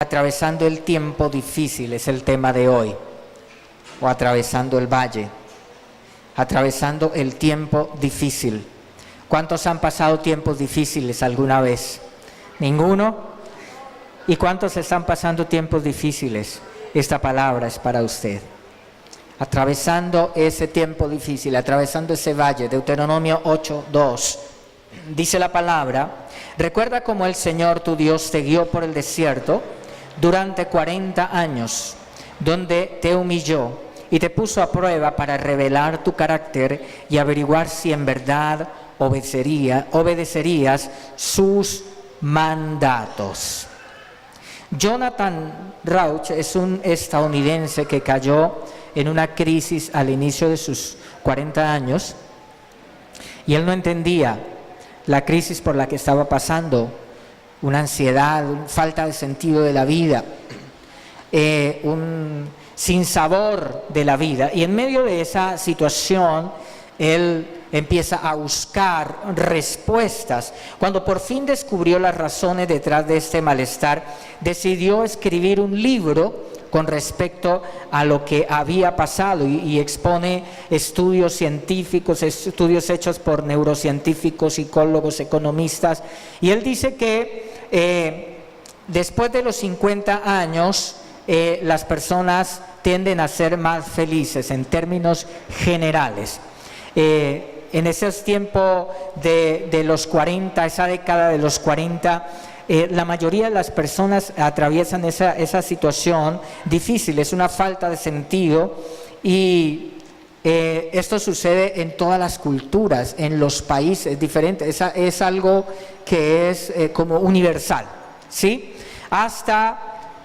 Atravesando el tiempo difícil es el tema de hoy, o atravesando el valle, atravesando el tiempo difícil. ¿Cuántos han pasado tiempos difíciles alguna vez? ¿Ninguno? ¿Y cuántos están pasando tiempos difíciles? Esta palabra es para usted. Atravesando ese tiempo difícil, atravesando ese valle, Deuteronomio 8:2, dice la palabra: recuerda cómo el Señor tu Dios te guió por el desierto durante 40 años, donde te humilló y te puso a prueba para revelar tu carácter y averiguar si en verdad obedecerías sus mandatos. Jonathan Rauch es un estadounidense que cayó en una crisis al inicio de sus 40 años y él no entendía la crisis por la que estaba pasando. Una ansiedad, falta de sentido de la vida, un sinsabor de la vida. Y en medio de esa situación, él empieza a buscar respuestas. Cuando por fin descubrió las razones detrás de este malestar, decidió escribir un libro con respecto a lo que había pasado y expone estudios científicos, estudios hechos por neurocientíficos, psicólogos, economistas, y él dice que después de los 50 años las personas tienden a ser más felices en términos generales. En esos tiempos de los 40, esa década de los 40, la mayoría de las personas atraviesan esa situación difícil, es una falta de sentido y esto sucede en todas las culturas, en los países diferentes, es algo que es como universal, ¿sí? Hasta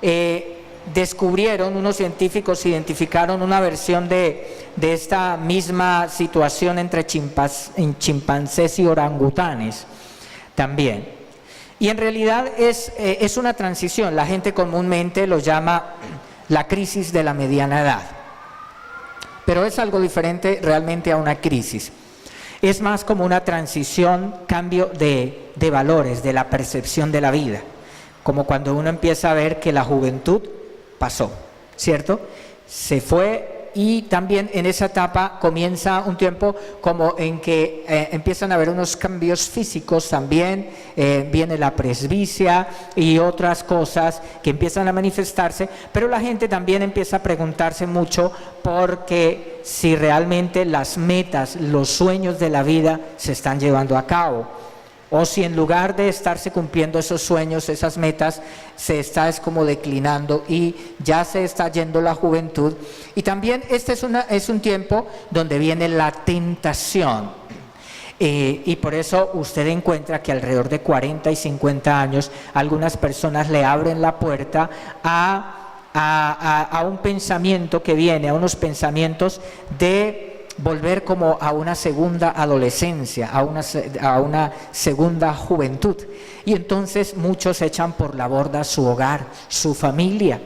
descubrieron, unos científicos identificaron una versión de esta misma situación entre chimpancés y orangutanes también. Y en realidad es una transición, la gente comúnmente lo llama la crisis de la mediana edad, pero es algo diferente realmente a una crisis. Es más como una transición, cambio de valores, de la percepción de la vida, como cuando uno empieza a ver que la juventud pasó, ¿cierto? Se fue. Y también en esa etapa comienza un tiempo como en que empiezan a haber unos cambios físicos también, viene la presbicia y otras cosas que empiezan a manifestarse, pero la gente también empieza a preguntarse mucho porque si realmente las metas, los sueños de la vida se están llevando a cabo. O si en lugar de estarse cumpliendo esos sueños, esas metas, se está como declinando y ya se está yendo la juventud. Y también este es un tiempo donde viene la tentación. Y por eso usted encuentra que alrededor de 40 y 50 años, algunas personas le abren la puerta a un pensamiento que viene, a unos pensamientos de volver como a una segunda adolescencia, a una segunda juventud. Y entonces muchos echan por la borda su hogar, su familia.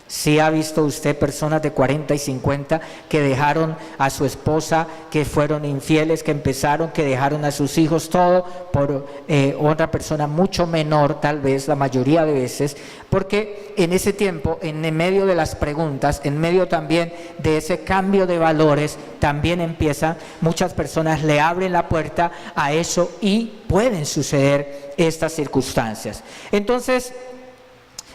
¿Sí ha visto usted personas de 40 y 50 que dejaron a su esposa, que fueron infieles, que dejaron a sus hijos, todo por otra persona mucho menor, tal vez la mayoría de veces? Porque en ese tiempo, en medio de las preguntas, en medio también de ese cambio de valores, también empiezan, muchas personas le abren la puerta a eso y pueden suceder estas circunstancias. Entonces,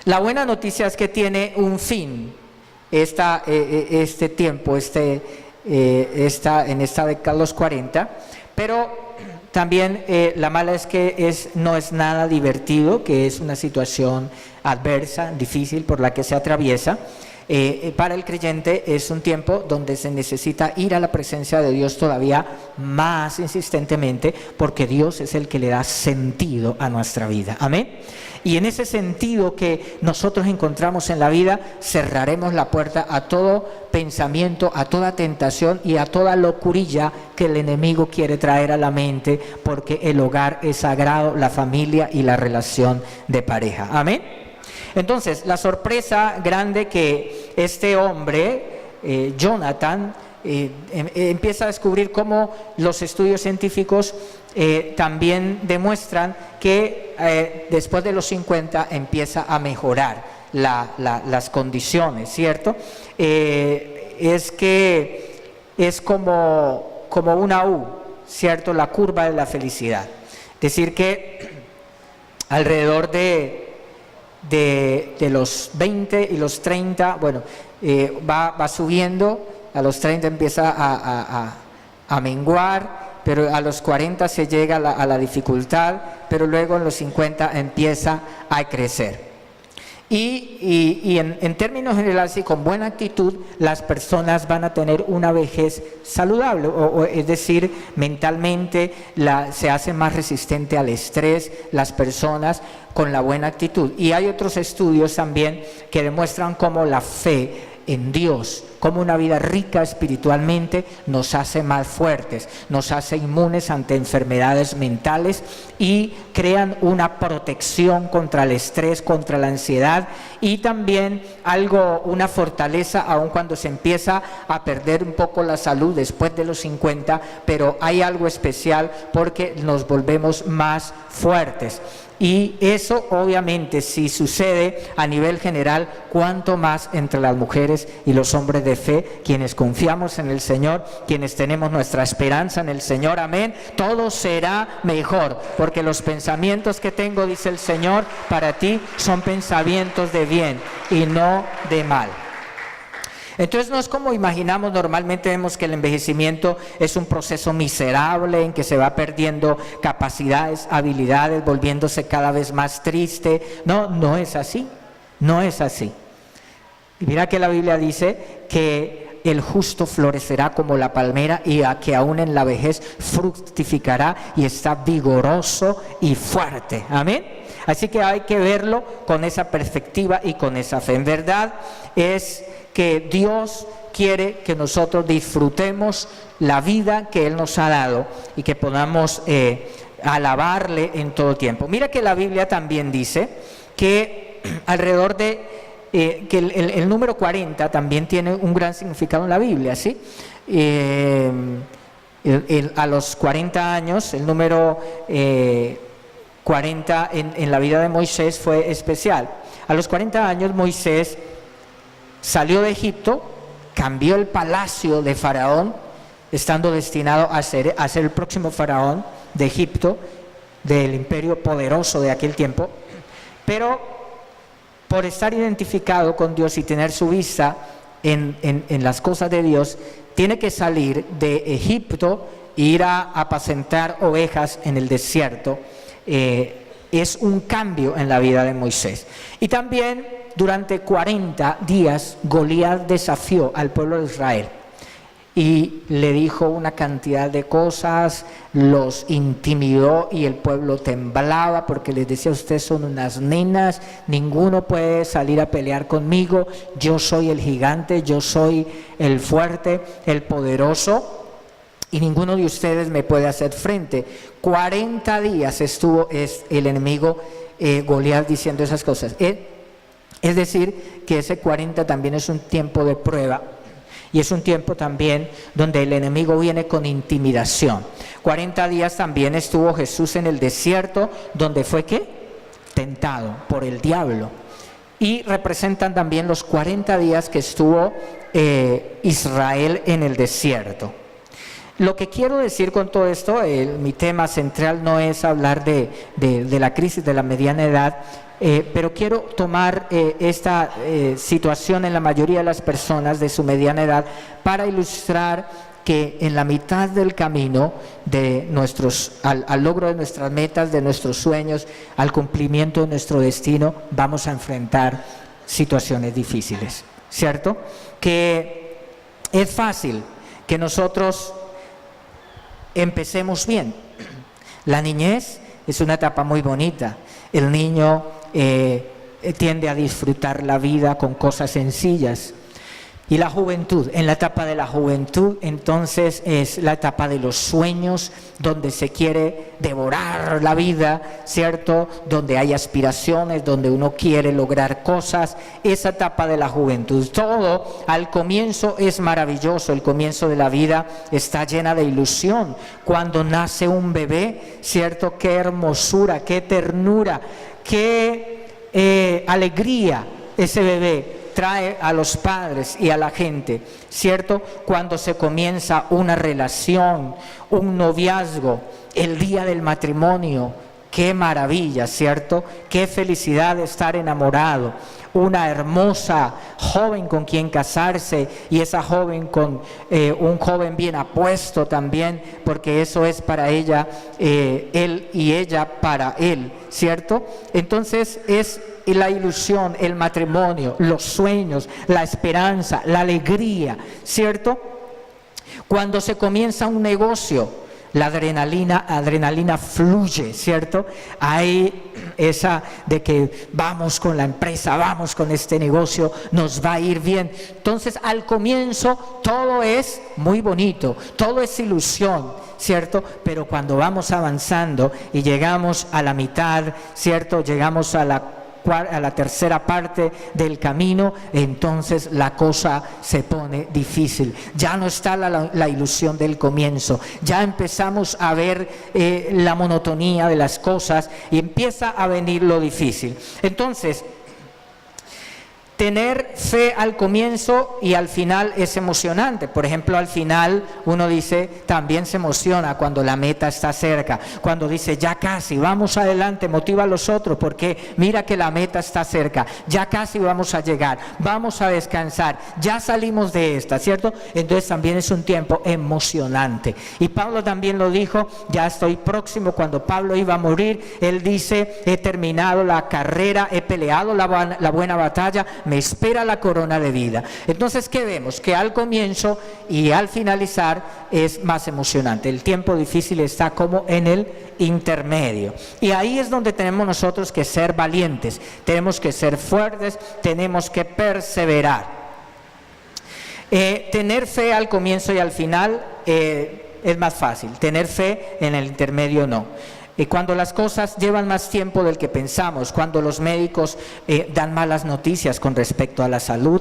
la buena noticia es que tiene un fin este tiempo, en esta década de los 40, pero también la mala es que no es nada divertido, que es una situación adversa, difícil por la que se atraviesa. Para el creyente es un tiempo donde se necesita ir a la presencia de Dios todavía más insistentemente, porque Dios es el que le da sentido a nuestra vida. Amén. Y en ese sentido que nosotros encontramos en la vida, cerraremos la puerta a todo pensamiento, a toda tentación y a toda locurilla que el enemigo quiere traer a la mente, porque el hogar es sagrado, la familia y la relación de pareja. Amén. Entonces, la sorpresa grande que este hombre, Jonathan, empieza a descubrir cómo los estudios científicos también demuestran que después de los 50 empieza a mejorar las condiciones, ¿cierto? Es que es como una U, ¿cierto? La curva de la felicidad. Es decir que alrededor de los 20 y los 30, bueno, va subiendo, a los 30 empieza a menguar, pero a los 40 se llega a la dificultad, pero luego en los 50 empieza a crecer. Y en términos generales y con buena actitud, las personas van a tener una vejez saludable, es decir, mentalmente se hace más resistente al estrés las personas con la buena actitud. Y hay otros estudios también que demuestran cómo la fe en Dios, como una vida rica espiritualmente, nos hace más fuertes, nos hace inmunes ante enfermedades mentales y crean una protección contra el estrés, contra la ansiedad y también una fortaleza aun cuando se empieza a perder un poco la salud después de los 50, pero hay algo especial porque nos volvemos más fuertes. Y eso obviamente si sucede a nivel general, cuanto más entre las mujeres y los hombres de fe, quienes confiamos en el Señor, quienes tenemos nuestra esperanza en el Señor, amén, todo será mejor, porque los pensamientos que tengo, dice el Señor, para ti son pensamientos de bien y no de mal. Entonces no es como imaginamos, normalmente vemos que el envejecimiento es un proceso miserable en que se va perdiendo capacidades, habilidades, volviéndose cada vez más triste. No es así, no es así. Y mira que la Biblia dice que el justo florecerá como la palmera y a que aún en la vejez fructificará y está vigoroso y fuerte. Amén. Así que hay que verlo con esa perspectiva y con esa fe. En verdad es que Dios quiere que nosotros disfrutemos la vida que Él nos ha dado y que podamos alabarle en todo tiempo. Mira que la Biblia también dice que alrededor de que el número 40 también tiene un gran significado en la Biblia, ¿sí? A los 40 años, el número 40 en la vida de Moisés fue especial. A los 40 años Moisés salió de Egipto, cambió el palacio de Faraón, estando destinado a ser el próximo Faraón de Egipto, del imperio poderoso de aquel tiempo, pero por estar identificado con Dios y tener su vista en las cosas de Dios, tiene que salir de Egipto e ir a apacentar ovejas en el desierto. Es un cambio en la vida de Moisés. Y también durante 40 días Goliat desafió al pueblo de Israel y le dijo una cantidad de cosas, los intimidó y el pueblo temblaba porque les decía: ustedes son unas nenas, ninguno puede salir a pelear conmigo, yo soy el gigante, yo soy el fuerte, el poderoso y ninguno de ustedes me puede hacer frente. 40 días estuvo el enemigo Goliat diciendo esas cosas. Es decir, que ese 40 también es un tiempo de prueba y es un tiempo también donde el enemigo viene con intimidación. 40 días también estuvo Jesús en el desierto, donde fue ¿qué? Tentado por el diablo. Y representan también los 40 días que estuvo Israel en el desierto. Lo que quiero decir con todo esto, mi tema central no es hablar de la crisis de la mediana edad, pero quiero tomar esta situación en la mayoría de las personas de su mediana edad para ilustrar que en la mitad del camino de al logro de nuestras metas, de nuestros sueños, al cumplimiento de nuestro destino, vamos a enfrentar situaciones difíciles, ¿cierto? Que es fácil que nosotros empecemos bien. La niñez es una etapa muy bonita. El niño tiende a disfrutar la vida con cosas sencillas, Y la juventud, en la etapa de la juventud, entonces es la etapa de los sueños, donde se quiere devorar la vida, ¿cierto? Donde hay aspiraciones, donde uno quiere lograr cosas, esa etapa de la juventud. Todo al comienzo es maravilloso, el comienzo de la vida está llena de ilusión. Cuando nace un bebé, ¿cierto? Qué hermosura, qué ternura, qué alegría ese bebé trae a los padres y a la gente, ¿cierto? Cuando se comienza una relación, un noviazgo, el día del matrimonio, qué maravilla, ¿cierto? Qué felicidad estar enamorado, una hermosa joven con quien casarse y esa joven con un joven bien apuesto también, porque eso es para ella, él y ella para él, ¿cierto? Entonces es la ilusión, el matrimonio, los sueños, la esperanza, la alegría, ¿cierto? Cuando se comienza un negocio, la adrenalina fluye, ¿cierto? Hay esa de que vamos con la empresa, vamos con este negocio, nos va a ir bien. Entonces al comienzo todo es muy bonito, todo es ilusión, ¿cierto? Pero cuando vamos avanzando y llegamos a la mitad, ¿cierto? Llegamos a la tercera parte del camino, entonces la cosa se pone difícil. Ya no está la ilusión del comienzo, ya empezamos a ver la monotonía de las cosas y empieza a venir lo difícil. Entonces, tener fe al comienzo y al final es emocionante. Por ejemplo, al final uno dice, también se emociona cuando la meta está cerca, cuando dice, ya casi, vamos adelante, motiva a los otros, porque mira que la meta está cerca, ya casi vamos a llegar, vamos a descansar, ya salimos de esta, ¿cierto? Entonces también es un tiempo emocionante. Y Pablo también lo dijo, ya estoy próximo, cuando Pablo iba a morir, él dice, he terminado la carrera, he peleado la buena batalla, me espera la corona de vida. Entonces, ¿qué vemos? Que al comienzo y al finalizar es más emocionante. El tiempo difícil está como en el intermedio. Y ahí es donde tenemos nosotros que ser valientes, tenemos que ser fuertes, tenemos que perseverar. Tener fe al comienzo y al final es más fácil. Tener fe en el intermedio no. Cuando las cosas llevan más tiempo del que pensamos, cuando los médicos dan malas noticias con respecto a la salud,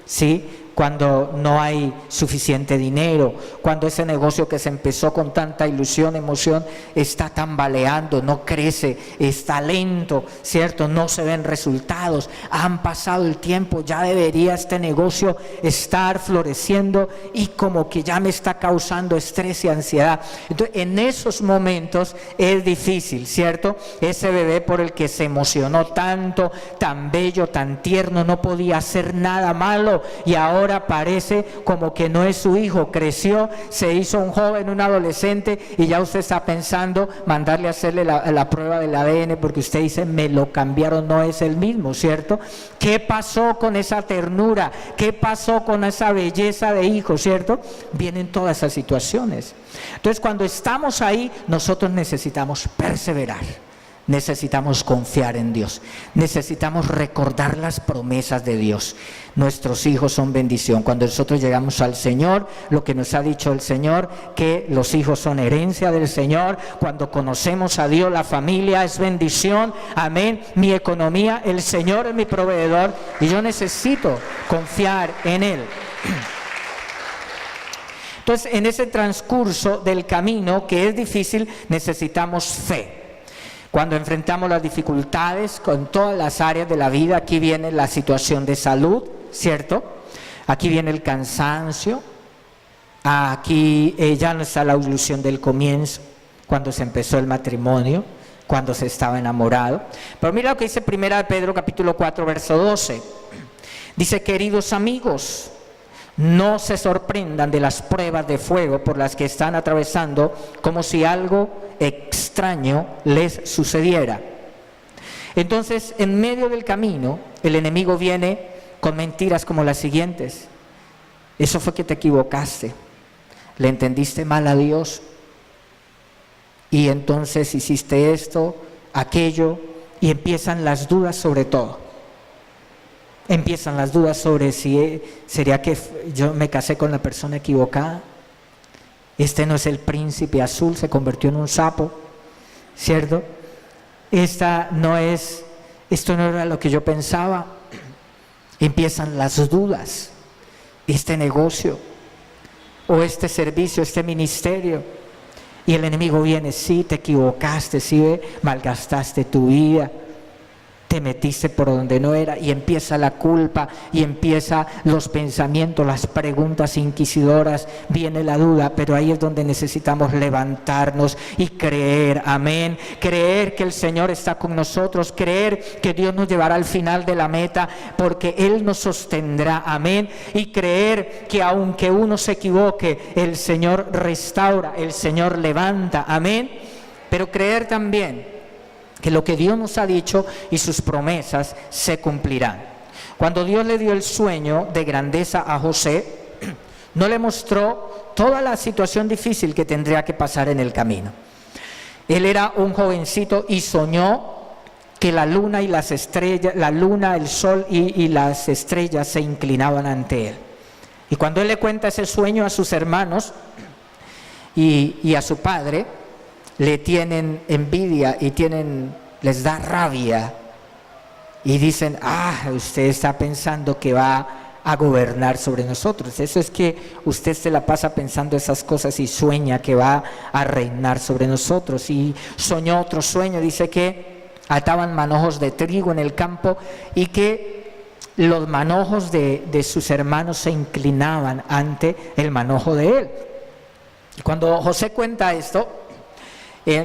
¿sí? Cuando no hay suficiente dinero, cuando ese negocio que se empezó con tanta ilusión, emoción, está tambaleando, no crece, está lento, ¿cierto? No se ven resultados, han pasado el tiempo, ya debería este negocio estar floreciendo y como que ya me está causando estrés y ansiedad. Entonces, en esos momentos es difícil, ¿cierto? Ese bebé por el que se emocionó tanto, tan bello, tan tierno, no podía hacer nada malo y ahora parece como que no es su hijo, creció, se hizo un joven, un adolescente y ya usted está pensando mandarle a hacerle la prueba del ADN porque usted dice, me lo cambiaron, no es el mismo, ¿cierto? ¿Qué pasó con esa ternura? ¿Qué pasó con esa belleza de hijo, ¿cierto? Vienen todas esas situaciones. Entonces, cuando estamos ahí, nosotros necesitamos perseverar. Necesitamos confiar en Dios, necesitamos recordar las promesas de Dios. Nuestros hijos son bendición. Cuando nosotros llegamos al Señor, lo que nos ha dicho el Señor, que los hijos son herencia del Señor. Cuando conocemos a Dios, la familia es bendición. Amén. Mi economía, el Señor es mi proveedor y yo necesito confiar en Él. Entonces, en ese transcurso del camino que es difícil, necesitamos fe. Cuando enfrentamos las dificultades con todas las áreas de la vida, aquí viene la situación de salud, ¿cierto? Aquí viene el cansancio, aquí ya no está la ilusión del comienzo, cuando se empezó el matrimonio, cuando se estaba enamorado. Pero mira lo que dice 1 Pedro capítulo 4, verso 12. Dice, queridos amigos, no se sorprendan de las pruebas de fuego por las que están atravesando, como si algo extraño les sucediera. Entonces, en medio del camino, el enemigo viene con mentiras como las siguientes. Eso fue que te equivocaste, le entendiste mal a Dios y entonces hiciste esto, aquello, y empiezan las dudas sobre todo. Empiezan las dudas sobre si sería que yo me casé con la persona equivocada. Este no es el príncipe azul, se convirtió en un sapo, ¿cierto? Esto no era lo que yo pensaba. Empiezan las dudas. Este negocio, o este servicio, este ministerio. Y el enemigo viene, sí, te equivocaste, sí, malgastaste tu vida, te metiste por donde no era, y empieza la culpa, y empieza los pensamientos, las preguntas inquisidoras, viene la duda, pero ahí es donde necesitamos levantarnos y creer, amén, creer que el Señor está con nosotros, creer que Dios nos llevará al final de la meta, porque Él nos sostendrá, amén, y creer que aunque uno se equivoque, el Señor restaura, el Señor levanta, amén, pero creer también que lo que Dios nos ha dicho y sus promesas se cumplirán. Cuando Dios le dio el sueño de grandeza a José, no le mostró toda la situación difícil que tendría que pasar en el camino. Él era un jovencito y soñó que la luna y las estrellas, la luna, el sol y las estrellas se inclinaban ante él. Y cuando él le cuenta ese sueño a sus hermanos y a su padre, le tienen envidia y les da rabia y dicen, usted está pensando que va a gobernar sobre nosotros. Eso es que usted se la pasa pensando esas cosas y sueña que va a reinar sobre nosotros. Y soñó otro sueño, dice que ataban manojos de trigo en el campo y que los manojos de sus hermanos se inclinaban ante el manojo de él. Cuando José cuenta esto,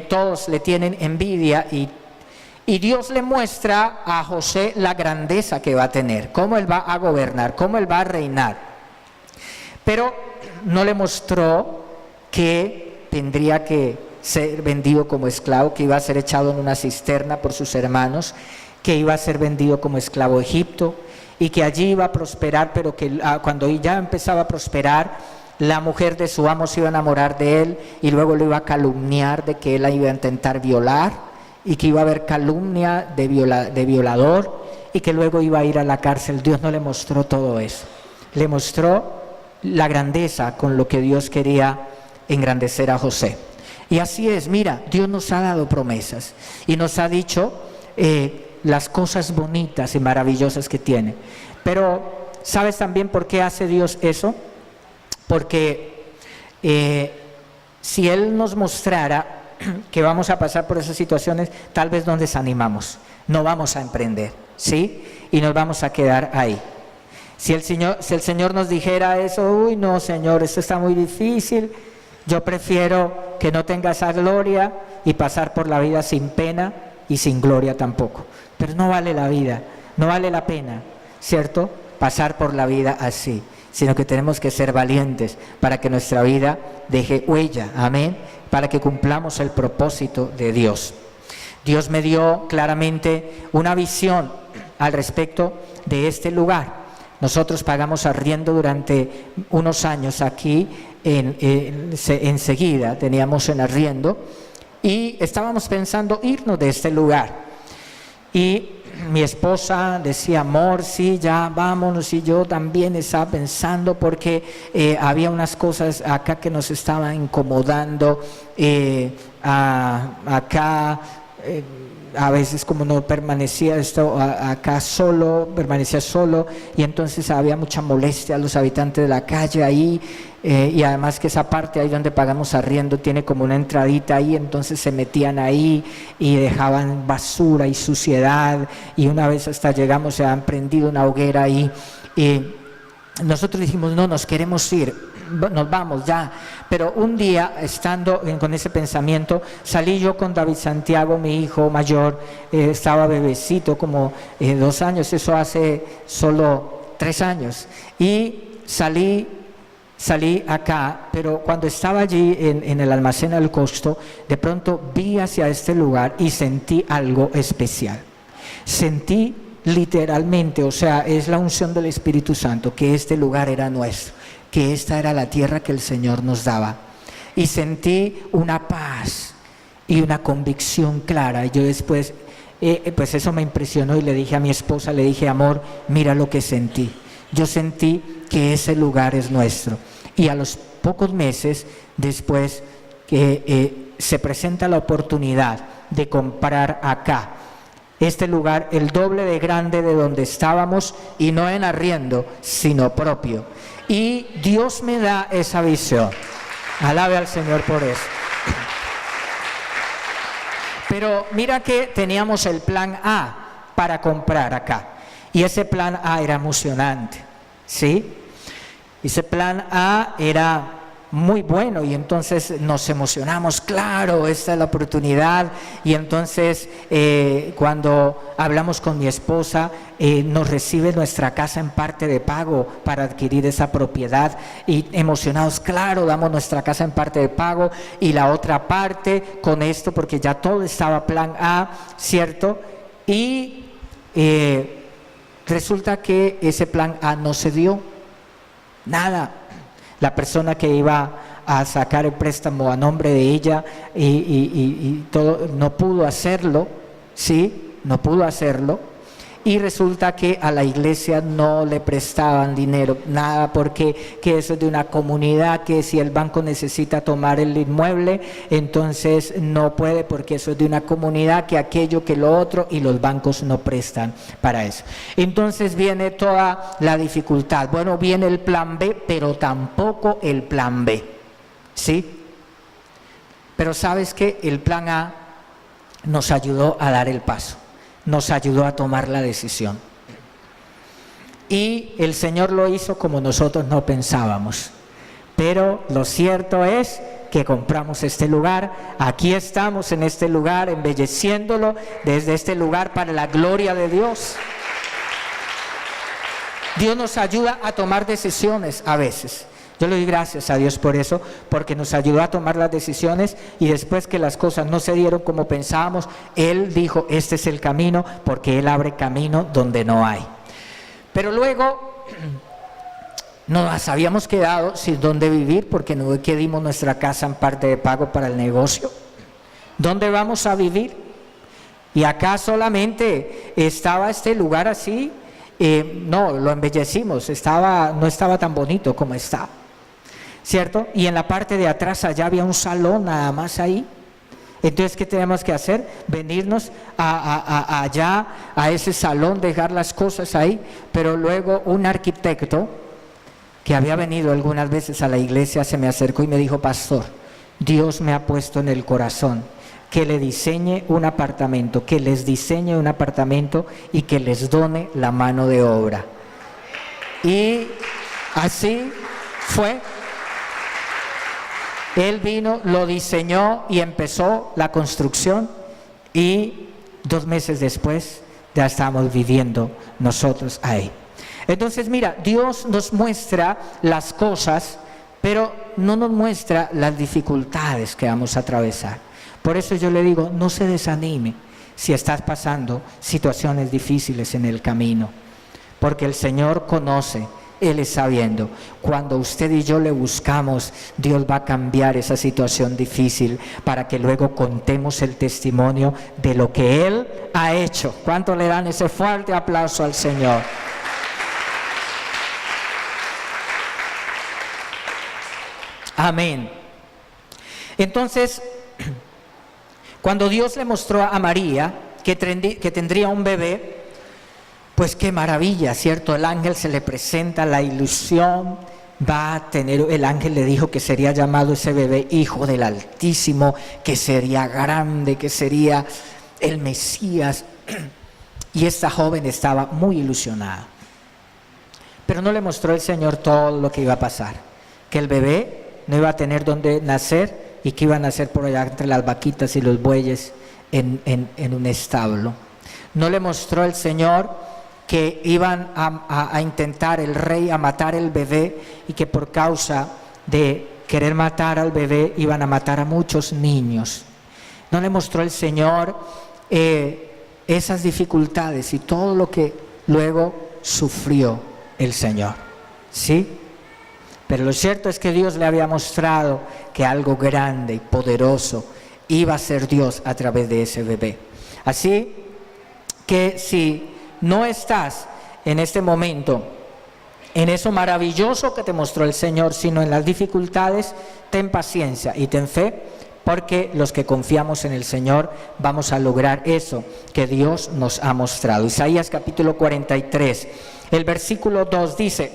todos le tienen envidia y Dios le muestra a José la grandeza que va a tener, cómo él va a gobernar, cómo él va a reinar. Pero no le mostró que tendría que ser vendido como esclavo, que iba a ser echado en una cisterna por sus hermanos, que iba a ser vendido como esclavo a Egipto y que allí iba a prosperar, pero que cuando ya empezaba a prosperar, la mujer de su amo se iba a enamorar de él y luego lo iba a calumniar de que él la iba a intentar violar y que iba a haber calumnia de violador y que luego iba a ir a la cárcel. Dios no le mostró todo eso. Le mostró la grandeza con lo que Dios quería engrandecer a José. Y así es, mira, Dios nos ha dado promesas y nos ha dicho las cosas bonitas y maravillosas que tiene. Pero, ¿sabes también por qué hace Dios eso? Porque si Él nos mostrara que vamos a pasar por esas situaciones, tal vez nos desanimamos, no vamos a emprender, ¿sí? Y nos vamos a quedar ahí. Si el Señor nos dijera eso, uy, no, Señor, esto está muy difícil, yo prefiero que no tenga esa gloria y pasar por la vida sin pena y sin gloria tampoco. Pero no vale la vida, no vale la pena, ¿cierto? Pasar por la vida así, sino que tenemos que ser valientes para que nuestra vida deje huella, amén, para que cumplamos el propósito de Dios. Dios me dio claramente una visión al respecto de este lugar. Nosotros pagamos arriendo durante unos años aquí, enseguida teníamos en arriendo y estábamos pensando irnos de este lugar. Y mi esposa decía, amor, sí, ya vámonos, y yo también estaba pensando porque había unas cosas acá que nos estaban incomodando, acá a veces como no permanecía esto acá solo, permanecía solo y entonces había mucha molestia a los habitantes de la calle ahí, y además que esa parte ahí donde pagamos arriendo tiene como una entradita ahí, entonces se metían ahí y dejaban basura y suciedad, y una vez hasta llegamos, se han prendido una hoguera ahí y nosotros dijimos, no, nos queremos ir, nos vamos ya. Pero un día, estando con ese pensamiento, salí yo con David Santiago, mi hijo mayor, estaba bebecito, como 2 años, eso hace solo 3 años, y salí acá, pero cuando estaba allí en el almacén al costo, de pronto vi hacia este lugar y sentí algo especial. Sentí literalmente, o sea, es la unción del Espíritu Santo, que este lugar era nuestro, que esta era la tierra que el Señor nos daba. Y sentí una paz y una convicción clara. Y yo después pues eso me impresionó y le dije a mi esposa, le dije, amor, mira lo que sentí. Yo sentí que ese lugar es nuestro. Y a los pocos meses después se presenta la oportunidad de comprar acá. Este lugar, el doble de grande de donde estábamos, y no en arriendo, sino propio. Y Dios me da esa visión. Alabe al Señor por eso. Pero mira que teníamos el plan A para comprar acá. Y ese plan A era emocionante, ¿sí? Ese plan A era muy bueno y entonces nos emocionamos, claro, esta es la oportunidad. Y entonces cuando hablamos con mi esposa, nos recibe nuestra casa en parte de pago para adquirir esa propiedad, y emocionados, claro, damos nuestra casa en parte de pago y la otra parte con esto, porque ya todo estaba plan A, ¿cierto? Y resulta que ese plan A no se dio, nada. La persona que iba a sacar el préstamo a nombre de ella y todo, no pudo hacerlo, ¿sí? No pudo hacerlo. Y resulta que a la iglesia no le prestaban dinero, nada, porque que eso es de una comunidad, que si el banco necesita tomar el inmueble, entonces no puede, porque eso es de una comunidad, que aquello, que lo otro, y los bancos no prestan para eso. Entonces viene toda la dificultad. Bueno, viene el plan B, pero tampoco el plan B, ¿sí? Pero ¿sabes qué? El plan A nos ayudó a dar el paso. Nos ayudó a tomar la decisión. Y el Señor lo hizo como nosotros no pensábamos. Pero lo cierto es que compramos este lugar. Aquí estamos en este lugar, embelleciéndolo desde este lugar para la gloria de Dios. Dios nos ayuda a tomar decisiones a veces. Yo le doy gracias a Dios por eso, porque nos ayudó a tomar las decisiones, y después que las cosas no se dieron como pensábamos, Él dijo, este es el camino, porque Él abre camino donde no hay. Pero luego nos habíamos quedado sin dónde vivir, porque no que dimos nuestra casa en parte de pago para el negocio. ¿Dónde vamos a vivir? Y acá solamente estaba este lugar así, no, lo embellecimos, no estaba tan bonito como está, ¿cierto? Y en la parte de atrás allá había un salón nada más ahí. Entonces, ¿qué tenemos que hacer? Venirnos allá, a ese salón, dejar las cosas ahí. Pero luego un arquitecto que había venido algunas veces a la iglesia se me acercó y me dijo, pastor, Dios me ha puesto en el corazón que le diseñe un apartamento, que les diseñe un apartamento y que les done la mano de obra. Y así fue. Él vino, lo diseñó y empezó la construcción, y 2 meses después ya estamos viviendo nosotros ahí. Entonces mira, Dios nos muestra las cosas, pero no nos muestra las dificultades que vamos a atravesar. Por eso yo le digo, no se desanime si estás pasando situaciones difíciles en el camino, porque el Señor conoce. Él está viendo. Cuando usted y yo le buscamos, Dios va a cambiar esa situación difícil para que luego contemos el testimonio de lo que Él ha hecho. ¿Cuánto le dan ese fuerte aplauso al Señor? Amén. Entonces, cuando Dios le mostró a María que tendría un bebé, pues qué maravilla, ¿cierto? El ángel se le presenta, la ilusión, va a tener, el ángel le dijo que sería llamado ese bebé Hijo del Altísimo, que sería grande, que sería el Mesías. Y esta joven estaba muy ilusionada. Pero no le mostró el Señor todo lo que iba a pasar, que el bebé no iba a tener donde nacer y que iba a nacer por allá entre las vaquitas y los bueyes en un establo. No le mostró el Señor que iban a intentar el rey a matar el bebé, y que por causa de querer matar al bebé iban a matar a muchos niños. No le mostró el Señor esas dificultades y todo lo que luego sufrió el Señor, ¿sí? Pero lo cierto es que Dios le había mostrado que algo grande y poderoso iba a ser Dios a través de ese bebé. Así que si no estás en este momento en eso maravilloso que te mostró el Señor, sino en las dificultades, ten paciencia y ten fe, porque los que confiamos en el Señor vamos a lograr eso que Dios nos ha mostrado. Isaías capítulo 43, el versículo 2 dice: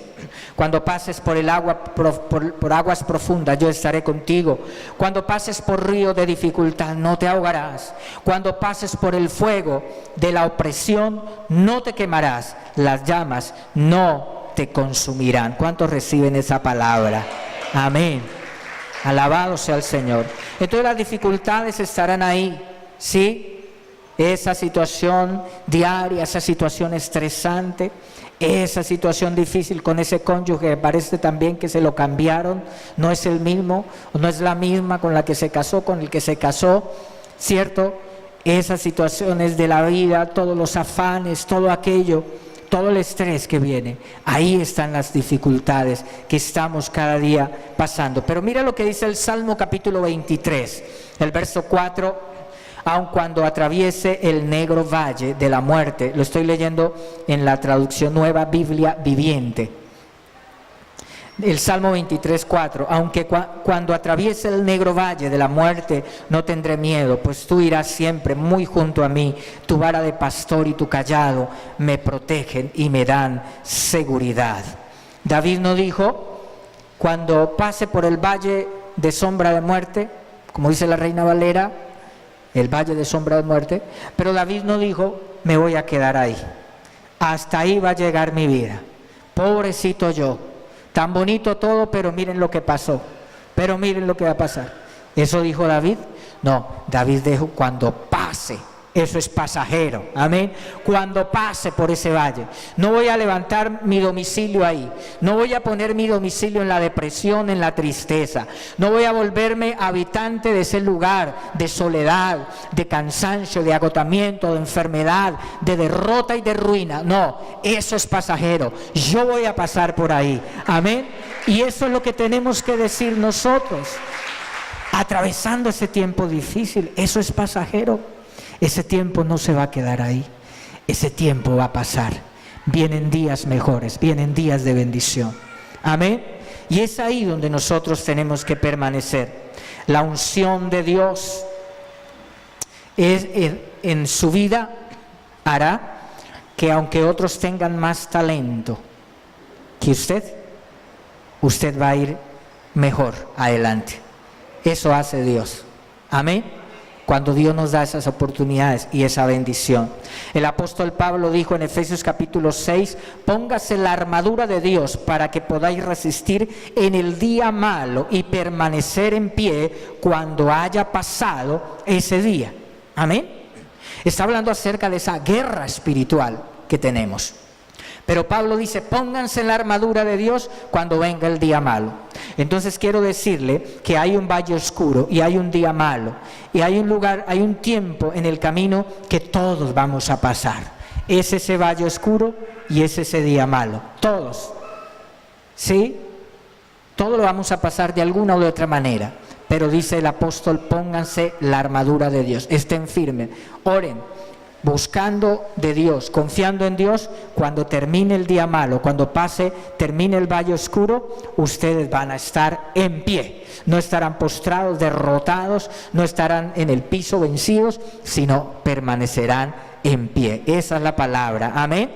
cuando pases por el agua, por aguas profundas, yo estaré contigo. Cuando pases por río de dificultad, no te ahogarás. Cuando pases por el fuego de la opresión, no te quemarás. Las llamas no te consumirán. ¿Cuántos reciben esa palabra? Amén. Alabado sea el Señor. Entonces las dificultades estarán ahí, ¿sí? Esa situación diaria, esa situación estresante, esa situación difícil con ese cónyuge que parece también que se lo cambiaron, no es el mismo, no es la misma con la que se casó, con el que se casó, ¿cierto? Esas situaciones de la vida, todos los afanes, todo aquello, todo el estrés que viene, ahí están las dificultades que estamos cada día pasando. Pero mira lo que dice el Salmo capítulo 23, el verso 4: aun cuando atraviese el negro valle de la muerte. Lo estoy leyendo en la traducción Nueva Biblia Viviente. El Salmo 23, 4: aunque cuando atraviese el negro valle de la muerte, no tendré miedo, pues tú irás siempre muy junto a mí. Tu vara de pastor y tu cayado me protegen y me dan seguridad. David no dijo: cuando pase por el valle de sombra de muerte, como dice la Reina Valera, el valle de sombra de muerte, pero David no dijo: me voy a quedar ahí, hasta ahí va a llegar mi vida, pobrecito yo, tan bonito todo, pero miren lo que pasó, pero miren lo que va a pasar. ¿Eso dijo David? No, David dijo: cuando pase, eso es pasajero, amén. Cuando pase por ese valle, no voy a levantar mi domicilio ahí, no voy a poner mi domicilio en la depresión, en la tristeza, no voy a volverme habitante de ese lugar de soledad, de cansancio, de agotamiento, de enfermedad, de derrota y de ruina. No, eso es pasajero, yo voy a pasar por ahí, amén. Y eso es lo que tenemos que decir nosotros, atravesando ese tiempo difícil. Eso es pasajero. Ese tiempo no se va a quedar ahí, ese tiempo va a pasar. Vienen días mejores, vienen días de bendición, amén. Y es ahí donde nosotros tenemos que permanecer. La unción de Dios en su vida hará que, aunque otros tengan más talento que usted va a ir mejor adelante. Eso hace Dios, amén. Cuando Dios nos da esas oportunidades y esa bendición. El apóstol Pablo dijo en Efesios capítulo 6: póngase la armadura de Dios para que podáis resistir en el día malo y permanecer en pie cuando haya pasado ese día. Amén. Está hablando acerca de esa guerra espiritual que tenemos. Pero Pablo dice: pónganse la armadura de Dios cuando venga el día malo. Entonces quiero decirle que hay un valle oscuro y hay un día malo. Y hay un lugar, hay un tiempo en el camino que todos vamos a pasar. Es ese valle oscuro y es ese día malo. Todos. ¿Sí? Todos lo vamos a pasar de alguna u otra manera. Pero dice el apóstol: pónganse la armadura de Dios. Estén firmes. Oren. Buscando de Dios, confiando en Dios. Cuando termine el día malo, cuando termine el valle oscuro, ustedes van a estar en pie. No estarán postrados, derrotados, no estarán en el piso vencidos, sino permanecerán en pie. Esa es la palabra, amén.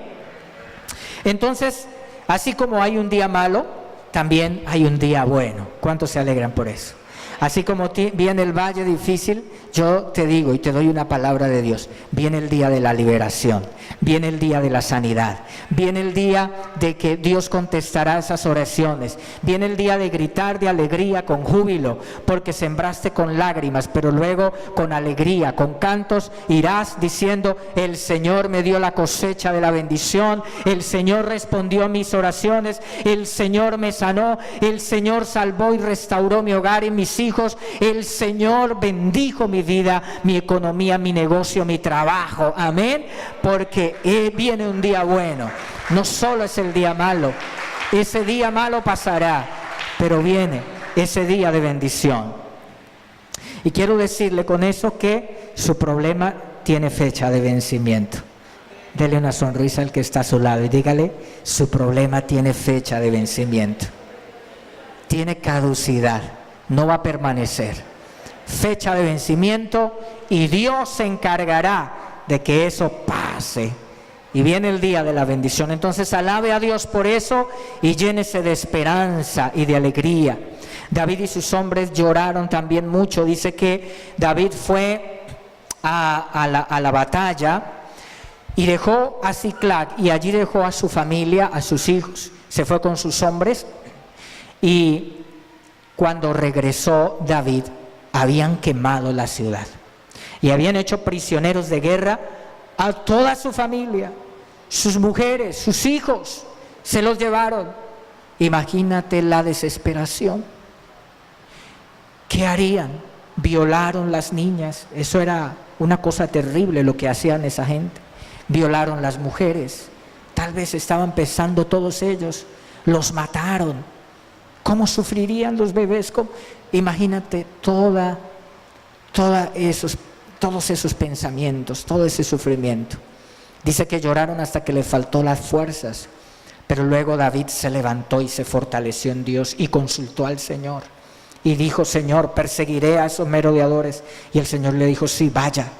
Entonces, así como hay un día malo, también hay un día bueno. ¿Cuántos se alegran por eso? Así como viene el valle difícil, yo te digo y te doy una palabra de Dios: viene el día de la liberación, viene el día de la sanidad, viene el día de que Dios contestará esas oraciones, viene el día de gritar de alegría con júbilo, porque sembraste con lágrimas, pero luego con alegría, con cantos irás diciendo: el Señor me dio la cosecha de la bendición, el Señor respondió a mis oraciones, el Señor me sanó, el Señor salvó y restauró mi hogar y mis hijos, el Señor bendijo mi vida, mi economía, mi negocio, mi trabajo, amén. Porque viene un día bueno, no solo es el día malo. Ese día malo pasará, pero viene ese día de bendición. Y quiero decirle con eso que su problema tiene fecha de vencimiento. Dele una sonrisa al que está a su lado y dígale, su problema tiene fecha de vencimiento, tiene caducidad, no va a permanecer. Fecha de vencimiento, y Dios se encargará de que eso pase. Y viene el día de la bendición. Entonces alabe a Dios por eso y llénese de esperanza y de alegría. David y sus hombres lloraron también mucho. Dice que David fue a la batalla y dejó a Ziklag, y allí dejó a su familia, a sus hijos. Se fue con sus hombres, y cuando regresó David, habían quemado la ciudad y habían hecho prisioneros de guerra a toda su familia, sus mujeres, sus hijos, se los llevaron. Imagínate la desesperación. ¿Qué harían? Violaron las niñas. Eso era una cosa terrible lo que hacían esa gente. Violaron las mujeres. Tal vez estaban pesando todos ellos. Los mataron. ¿Cómo sufrirían los bebés? Imagínate todos esos pensamientos, todo ese sufrimiento. Dice que lloraron hasta que le faltó las fuerzas, pero luego David se levantó y se fortaleció en Dios y consultó al Señor y dijo: Señor, perseguiré a esos merodeadores. Y el Señor le dijo: sí, vaya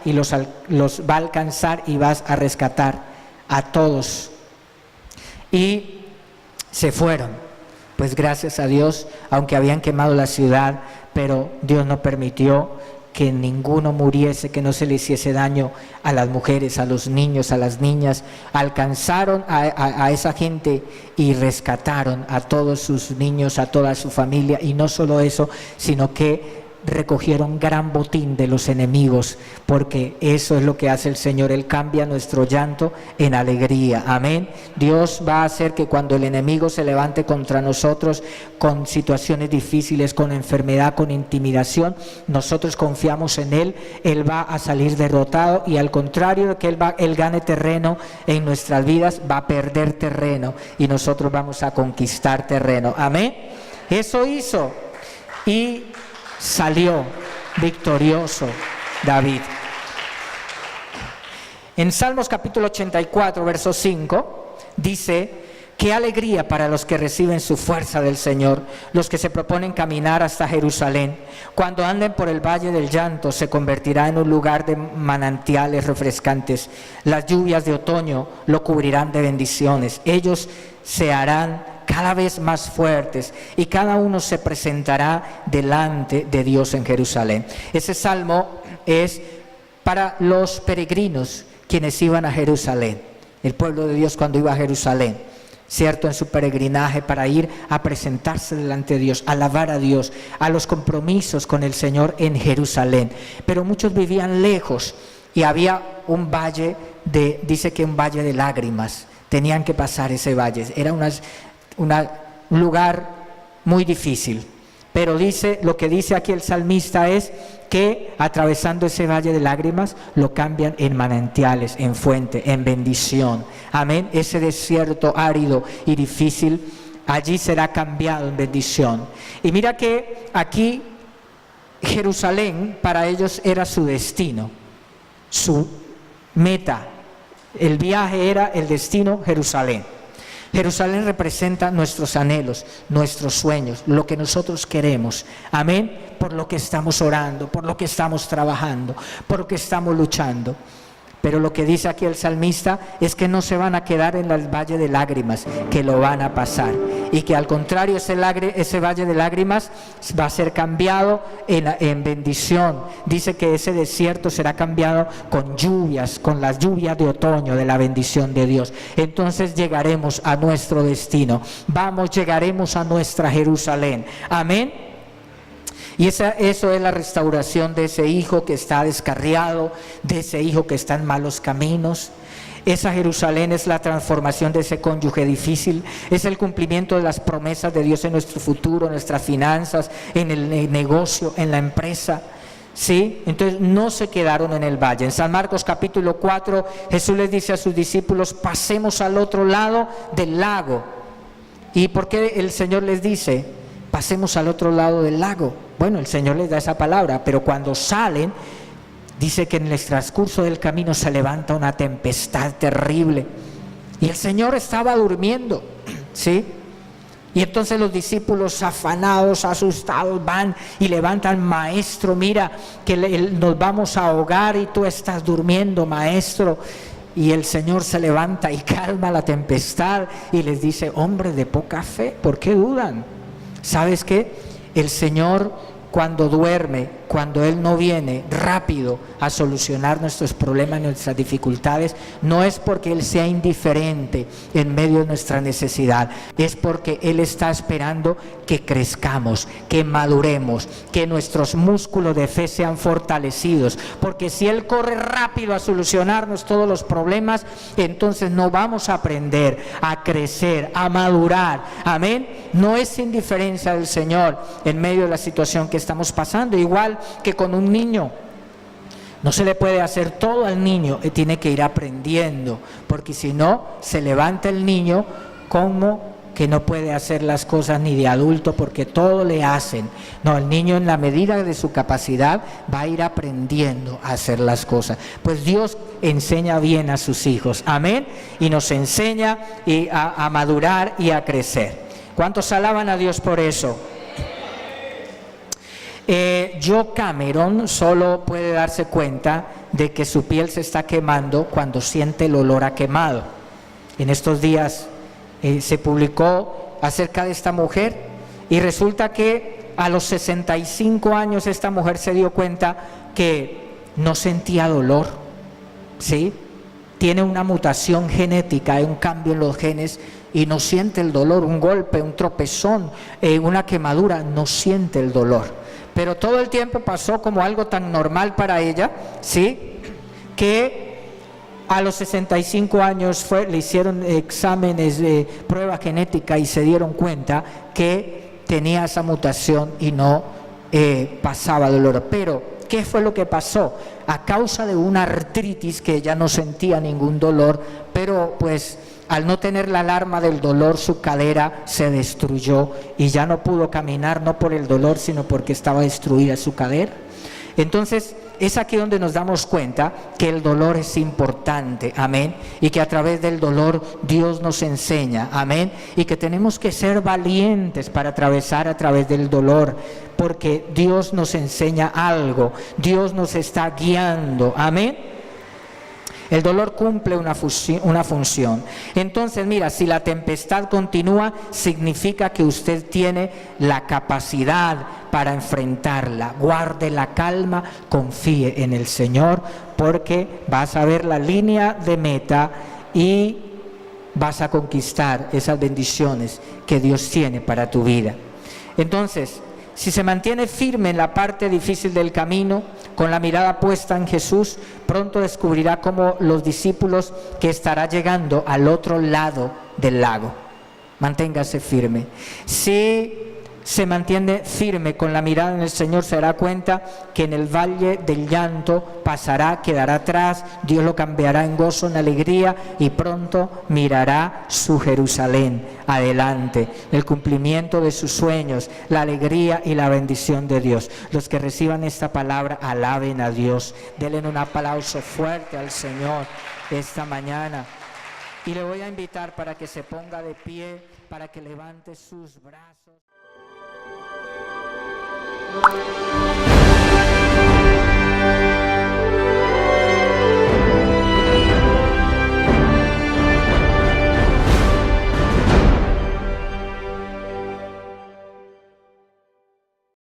y los va a alcanzar y vas a rescatar a todos. Y se fueron. Pues gracias a Dios, aunque habían quemado la ciudad, pero Dios no permitió que ninguno muriese, que no se le hiciese daño a las mujeres, a los niños, a las niñas. Alcanzaron a esa gente y rescataron a todos sus niños, a toda su familia. Y no solo eso, sino que recogieron gran botín de los enemigos, porque eso es lo que hace el Señor. Él cambia nuestro llanto en alegría. Amén. Dios va a hacer que cuando el enemigo se levante contra nosotros con situaciones difíciles, con enfermedad, con intimidación, nosotros confiamos en Él. Él va a salir derrotado, y al contrario de que Él gane terreno en nuestras vidas, va a perder terreno y nosotros vamos a conquistar terreno. Amén. Eso hizo, y salió victorioso David. En Salmos capítulo 84, verso 5, dice: qué alegría para los que reciben su fuerza del Señor, los que se proponen caminar hasta Jerusalén. Cuando anden por el valle del llanto, se convertirá en un lugar de manantiales refrescantes. Las lluvias de otoño lo cubrirán de bendiciones. Ellos se harán cada vez más fuertes, y cada uno se presentará delante de Dios en Jerusalén. Ese salmo es para los peregrinos, quienes iban a Jerusalén. El pueblo de Dios cuando iba a Jerusalén, ¿cierto? En su peregrinaje para ir a presentarse delante de Dios, a alabar a Dios, a los compromisos con el Señor en Jerusalén. Pero muchos vivían lejos, y había un valle dice que un valle de lágrimas. Tenían que pasar ese valle. Era un lugar muy difícil, pero lo que dice aquí el salmista es que atravesando ese valle de lágrimas lo cambian en manantiales, en fuente, en bendición. Amén. Ese desierto árido y difícil, allí será cambiado en bendición. Y mira que aquí Jerusalén para ellos era su destino, su meta. El viaje era el destino, Jerusalén. Jerusalén representa nuestros anhelos, nuestros sueños, lo que nosotros queremos. Amén. Por lo que estamos orando, por lo que estamos trabajando, por lo que estamos luchando. Pero lo que dice aquí el salmista es que no se van a quedar en el valle de lágrimas, que lo van a pasar. Y que al contrario, ese valle de lágrimas va a ser cambiado en bendición. Dice que ese desierto será cambiado con lluvias, con las lluvias de otoño de la bendición de Dios. Entonces llegaremos a nuestro destino. Llegaremos a nuestra Jerusalén. Amén. Y eso es la restauración de ese hijo que está descarriado, de ese hijo que está en malos caminos. Esa Jerusalén es la transformación de ese cónyuge difícil, es el cumplimiento de las promesas de Dios en nuestro futuro, en nuestras finanzas, en el negocio, en la empresa. ¿Sí? Entonces no se quedaron en el valle. En San Marcos capítulo 4, Jesús les dice a sus discípulos: pasemos al otro lado del lago. ¿Y por qué el Señor les dice: pasemos al otro lado del lago? Bueno, el Señor les da esa palabra, pero cuando salen, dice que en el transcurso del camino se levanta una tempestad terrible y el Señor estaba durmiendo, ¿sí? Y entonces los discípulos afanados, asustados, van y levantan: maestro, mira que nos vamos a ahogar y tú estás durmiendo, maestro. Y el Señor se levanta y calma la tempestad y les dice: hombre de poca fe, ¿por qué dudan? ¿Sabes qué? El Señor, cuando duerme, cuando Él no viene rápido a solucionar nuestros problemas, nuestras dificultades, no es porque Él sea indiferente en medio de nuestra necesidad, es porque Él está esperando que crezcamos, que maduremos, que nuestros músculos de fe sean fortalecidos, porque si Él corre rápido a solucionarnos todos los problemas, entonces no vamos a aprender a crecer, a madurar. Amén. No es indiferencia del Señor en medio de la situación que estamos pasando, igual que con un niño. No se le puede hacer todo al niño, tiene que ir aprendiendo, porque si no, se levanta el niño como que no puede hacer las cosas ni de adulto, porque todo le hacen. No, el niño, en la medida de su capacidad, va a ir aprendiendo a hacer las cosas. Pues Dios enseña bien a sus hijos, amén, y nos enseña a madurar y a crecer. ¿Cuántos alaban a Dios por eso? Joe Cameron solo puede darse cuenta de que su piel se está quemando cuando siente el olor a quemado. En estos días se publicó acerca de esta mujer y resulta que a los 65 años esta mujer se dio cuenta que no sentía dolor, ¿sí? Tiene una mutación genética, hay un cambio en los genes y no siente el dolor. Un golpe, un tropezón, una quemadura, no siente el dolor. Pero todo el tiempo pasó como algo tan normal para ella, ¿sí? Que a los 65 años le hicieron exámenes de prueba genética y se dieron cuenta que tenía esa mutación y no pasaba dolor. Pero ¿qué fue lo que pasó? A causa de una artritis, que ella no sentía ningún dolor, pero pues al no tener la alarma del dolor, su cadera se destruyó y ya no pudo caminar, no por el dolor, sino porque estaba destruida su cadera. Entonces, es aquí donde nos damos cuenta que el dolor es importante, amén, y que a través del dolor Dios nos enseña, amén, y que tenemos que ser valientes para atravesar a través del dolor, porque Dios nos enseña algo, Dios nos está guiando, amén. El dolor cumple una función. Entonces, mira, si la tempestad continúa, significa que usted tiene la capacidad para enfrentarla. Guarde la calma, confíe en el Señor, porque vas a ver la línea de meta y vas a conquistar esas bendiciones que Dios tiene para tu vida. Entonces, si se mantiene firme en la parte difícil del camino, con la mirada puesta en Jesús, pronto descubrirá como los discípulos que estará llegando al otro lado del lago. Manténgase firme. Si se mantiene firme con la mirada en el Señor, se dará cuenta que en el valle del llanto pasará, quedará atrás, Dios lo cambiará en gozo, en alegría, y pronto mirará su Jerusalén adelante, el cumplimiento de sus sueños, la alegría y la bendición de Dios. Los que reciban esta palabra, alaben a Dios, denle un aplauso fuerte al Señor esta mañana. Y le voy a invitar para que se ponga de pie, para que levante sus brazos.